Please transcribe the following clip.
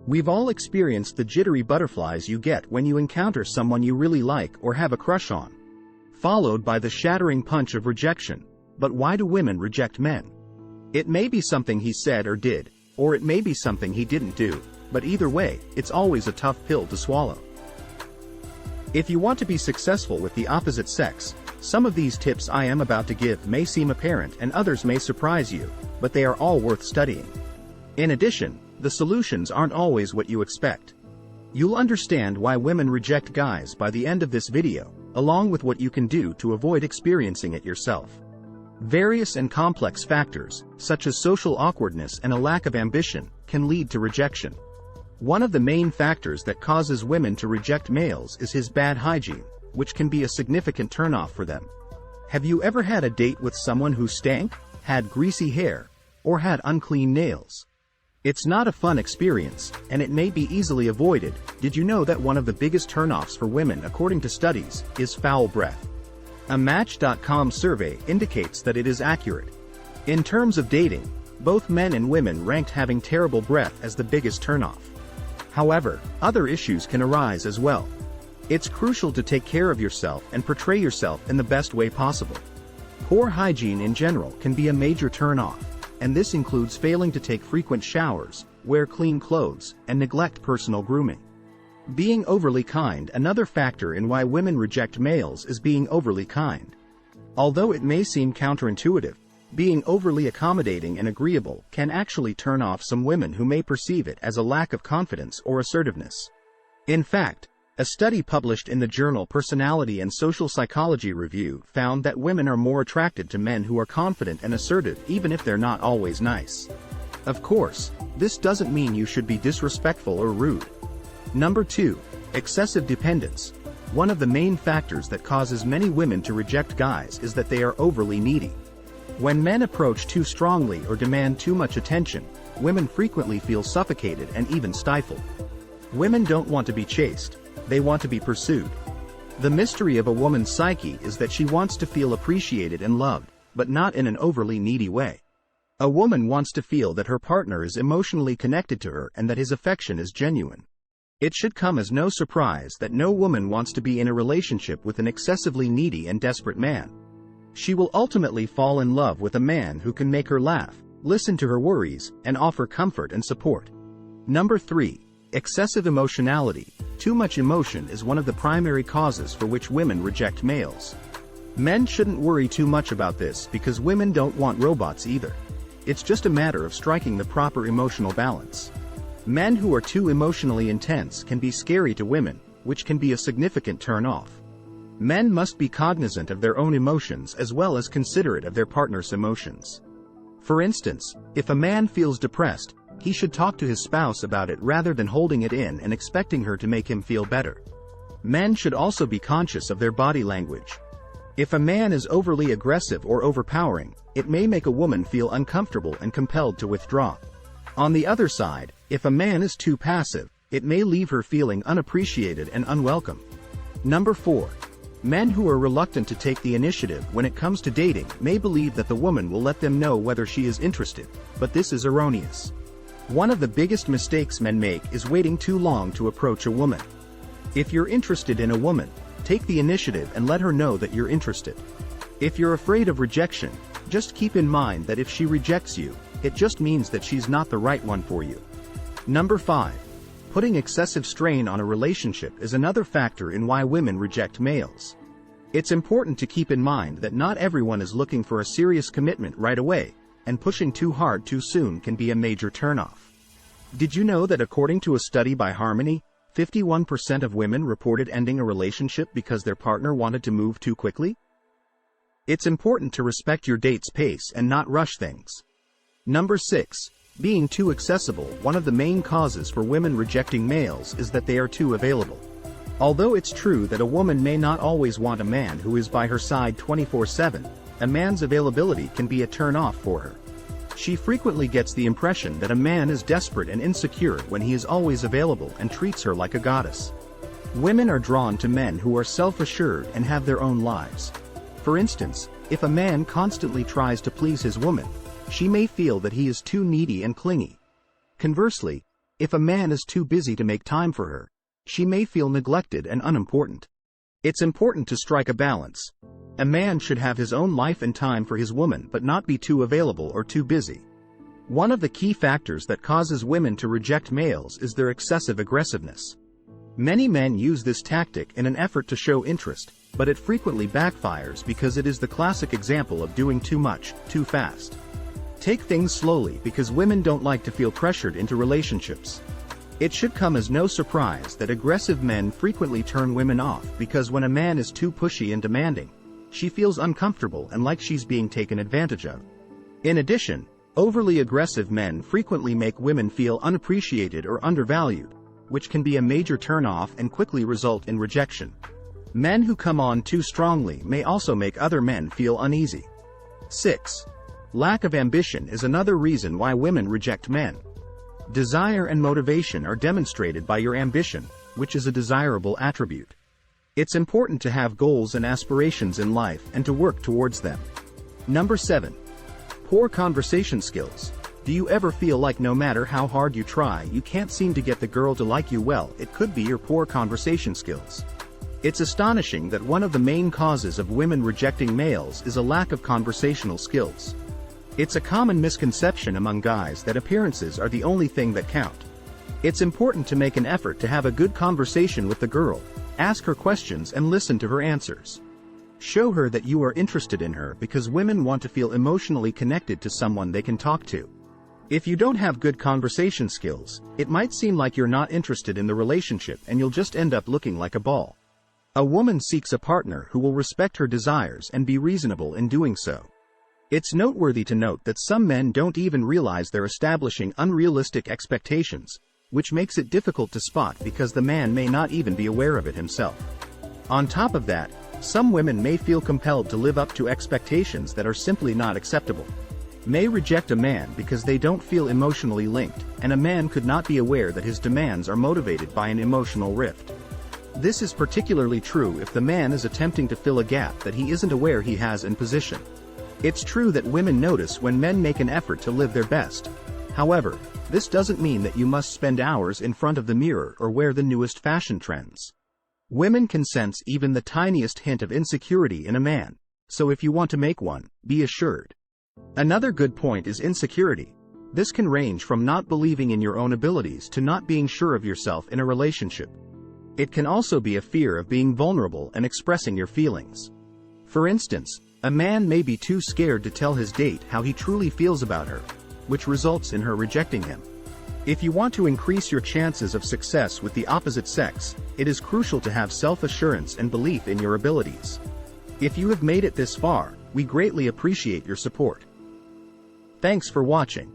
We've all experienced the jittery butterflies you get when you encounter someone you really like or have a crush on, followed by the shattering punch of rejection. But why do women reject men? It may be something he said or did, or it may be something he didn't do, but either way, it's always a tough pill to swallow. If you want to be successful with the opposite sex, some of these tips I am about to give may seem apparent and others may surprise you, but they are all worth studying. In addition, the solutions aren't always what you expect. You'll understand why women reject guys by the end of this video, along with what you can do to avoid experiencing it yourself. Various and complex factors, such as social awkwardness and a lack of ambition, can lead to rejection. One of the main factors that causes women to reject males is his bad hygiene, which can be a significant turnoff for them. Have you ever had a date with someone who stank, had greasy hair, or had unclean nails? It's not a fun experience, and it may be easily avoided. Did you know that one of the biggest turnoffs for women, according to studies, is foul breath? A Match.com survey indicates that it is accurate. In terms of dating, both men and women ranked having terrible breath as the biggest turnoff. However, other issues can arise as well. It's crucial to take care of yourself and portray yourself in the best way possible. Poor hygiene in general can be a major turnoff, and this includes failing to take frequent showers, wear clean clothes, and neglect personal grooming. Being overly kind. Another factor in why women reject males is being overly kind. Although it may seem counterintuitive, being overly accommodating and agreeable can actually turn off some women who may perceive it as a lack of confidence or assertiveness. In fact, a study published in the journal Personality and Social Psychology Review found that women are more attracted to men who are confident and assertive even if they're not always nice. Of course, this doesn't mean you should be disrespectful or rude. Number 2. Excessive dependence. One of the main factors that causes many women to reject guys is that they are overly needy. When men approach too strongly or demand too much attention, women frequently feel suffocated and even stifled. Women don't want to be chased, they want to be pursued. The mystery of a woman's psyche is that she wants to feel appreciated and loved, but not in an overly needy way. A woman wants to feel that her partner is emotionally connected to her and that his affection is genuine. It should come as no surprise that no woman wants to be in a relationship with an excessively needy and desperate man. She will ultimately fall in love with a man who can make her laugh, listen to her worries, and offer comfort and support. Number 3. Excessive emotionality. Too much emotion is one of the primary causes for which women reject males. Men shouldn't worry too much about this because women don't want robots either. It's just a matter of striking the proper emotional balance. Men who are too emotionally intense can be scary to women, which can be a significant turn-off. Men must be cognizant of their own emotions as well as considerate of their partner's emotions. For instance, if a man feels depressed, he should talk to his spouse about it rather than holding it in and expecting her to make him feel better. Men should also be conscious of their body language. If a man is overly aggressive or overpowering, it may make a woman feel uncomfortable and compelled to withdraw. On the other side, if a man is too passive, it may leave her feeling unappreciated and unwelcome. Number 4. Men who are reluctant to take the initiative when it comes to dating may believe that the woman will let them know whether she is interested, but this is erroneous. One of the biggest mistakes men make is waiting too long to approach a woman. If you're interested in a woman, take the initiative and let her know that you're interested. If you're afraid of rejection, just keep in mind that if she rejects you, it just means that she's not the right one for you. Number 5. Putting excessive strain on a relationship is another factor in why women reject males. It's important to keep in mind that not everyone is looking for a serious commitment right away, and pushing too hard too soon can be a major turnoff. Did you know that according to a study by Harmony, 51% of women reported ending a relationship because their partner wanted to move too quickly? It's important to respect your date's pace and not rush things. Number 6. Being too accessible. One of the main causes for women rejecting males is that they are too available. Although it's true that a woman may not always want a man who is by her side 24/7, a man's availability can be a turn-off for her. She frequently gets the impression that a man is desperate and insecure when he is always available and treats her like a goddess. Women are drawn to men who are self-assured and have their own lives. For instance, if a man constantly tries to please his woman, she may feel that he is too needy and clingy. Conversely, If a man is too busy to make time for her, she may feel neglected and unimportant. It's important to strike a balance. A man should have his own life and time for his woman but not be too available or too busy. One of the key factors that causes women to reject males is their excessive aggressiveness. Many men use this tactic in an effort to show interest, but it frequently backfires because it is the classic example of doing too much, too fast. Take things slowly because women don't like to feel pressured into relationships. It should come as no surprise that aggressive men frequently turn women off because when a man is too pushy and demanding, she feels uncomfortable and like she's being taken advantage of. In addition, overly aggressive men frequently make women feel unappreciated or undervalued, which can be a major turn-off and quickly result in rejection. Men who come on too strongly may also make other men feel uneasy. 6. Lack of ambition is another reason why women reject men. Desire and motivation are demonstrated by your ambition, which is a desirable attribute. It's important to have goals and aspirations in life and to work towards them. Number 7. Poor conversation skills. Do you ever feel like no matter how hard you try, you can't seem to get the girl to like you? Well, it could be your poor conversation skills. It's astonishing that one of the main causes of women rejecting males is a lack of conversational skills. It's a common misconception among guys that appearances are the only thing that count. It's important to make an effort to have a good conversation with the girl, ask her questions and listen to her answers. Show her that you are interested in her because women want to feel emotionally connected to someone they can talk to. If you don't have good conversation skills, it might seem like you're not interested in the relationship and you'll just end up looking like a ball. A woman seeks a partner who will respect her desires and be reasonable in doing so. It's noteworthy to note that some men don't even realize they're establishing unrealistic expectations, which makes it difficult to spot because the man may not even be aware of it himself. On top of that, some women may feel compelled to live up to expectations that are simply not acceptable. May reject a man because they don't feel emotionally linked, and a man could not be aware that his demands are motivated by an emotional rift. This is particularly true if the man is attempting to fill a gap that he isn't aware he has in position. It's true that women notice when men make an effort to live their best. However, this doesn't mean that you must spend hours in front of the mirror or wear the newest fashion trends. Women can sense even the tiniest hint of insecurity in a man, so if you want to make one, be assured. Another good point is insecurity. This can range from not believing in your own abilities to not being sure of yourself in a relationship. It can also be a fear of being vulnerable and expressing your feelings. For instance, a man may be too scared to tell his date how he truly feels about her, which results in her rejecting him. If you want to increase your chances of success with the opposite sex, it is crucial to have self-assurance and belief in your abilities. If you have made it this far, we greatly appreciate your support. Thanks for watching.